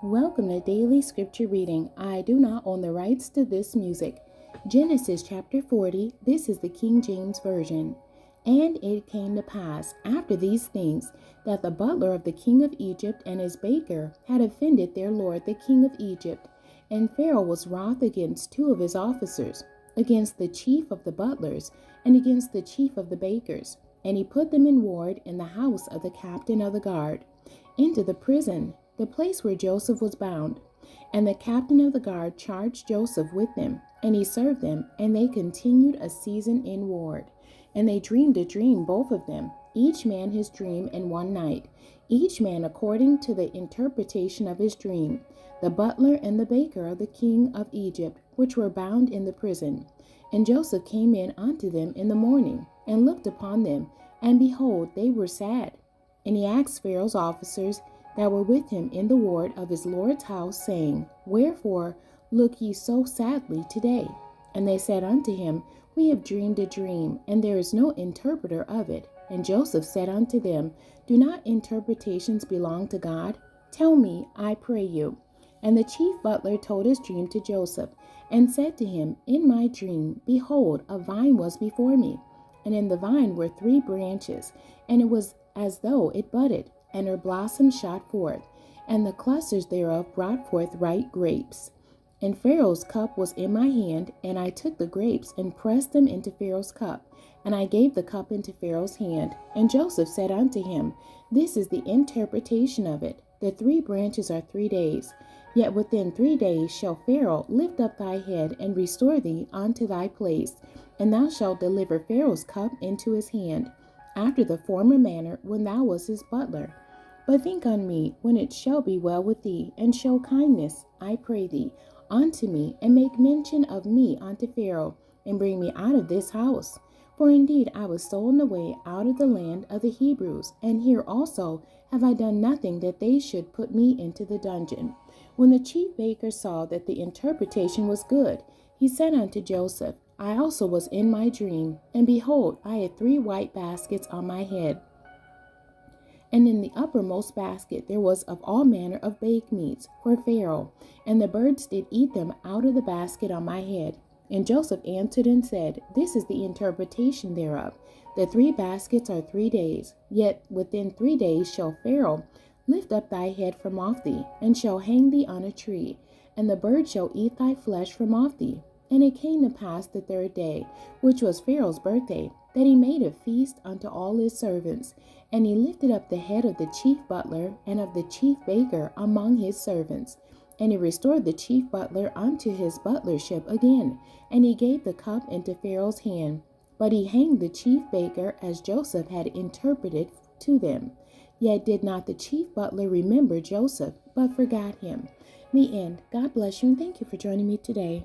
Welcome to Daily Scripture Reading. I do not own the rights to this music. Genesis chapter 40, this is the King James Version. And it came to pass after these things that the butler of the king of Egypt and his baker had offended their lord the king of Egypt. And Pharaoh was wroth against two of his officers, against the chief of the butlers, and against the chief of the bakers. And he put them in ward in the house of the captain of the guard, into the prison, the place where Joseph was bound. And the captain of the guard charged Joseph with them, and he served them, and they continued a season in ward. And they dreamed a dream, both of them, each man his dream in one night, each man according to the interpretation of his dream, the butler and the baker of the king of Egypt, which were bound in the prison. And Joseph came in unto them in the morning, and looked upon them, and behold, they were sad. And he asked Pharaoh's officers that were with him in the ward of his lord's house, saying, Wherefore look ye so sadly today? And they said unto him, We have dreamed a dream, and there is no interpreter of it. And Joseph said unto them, Do not interpretations belong to God? Tell me, I pray you. And the chief butler told his dream to Joseph, and said to him, In my dream, behold, a vine was before me, and in the vine were 3 branches, and it was as though it budded, and her blossoms shot forth, and the clusters thereof brought forth ripe grapes. And Pharaoh's cup was in my hand, and I took the grapes and pressed them into Pharaoh's cup, and I gave the cup into Pharaoh's hand. And Joseph said unto him, This is the interpretation of it. The 3 branches are 3 days. Yet within 3 days shall Pharaoh lift up thy head and restore thee unto thy place, and thou shalt deliver Pharaoh's cup into his hand, after the former manner when thou wast his butler. But think on me when it shall be well with thee, and show kindness, I pray thee, unto me, and make mention of me unto Pharaoh, and bring me out of this house. For indeed I was stolen away out of the land of the Hebrews, and here also have I done nothing that they should put me into the dungeon. When the chief baker saw that the interpretation was good, he said unto Joseph, I also was in my dream, and behold, I had 3 white baskets on my head. And in the uppermost basket there was of all manner of baked meats for Pharaoh, and the birds did eat them out of the basket on my head. And Joseph answered and said, This is the interpretation thereof. The 3 baskets are 3 days, yet within 3 days shall Pharaoh lift up thy head from off thee, and shall hang thee on a tree, and the birds shall eat thy flesh from off thee. And it came to pass the 3rd day, which was Pharaoh's birthday, that he made a feast unto all his servants. And he lifted up the head of the chief butler and of the chief baker among his servants. And he restored the chief butler unto his butlership again, and he gave the cup into Pharaoh's hand. But he hanged the chief baker as Joseph had interpreted to them. Yet did not the chief butler remember Joseph, but forgot him. The end. God bless you, and thank you for joining me today.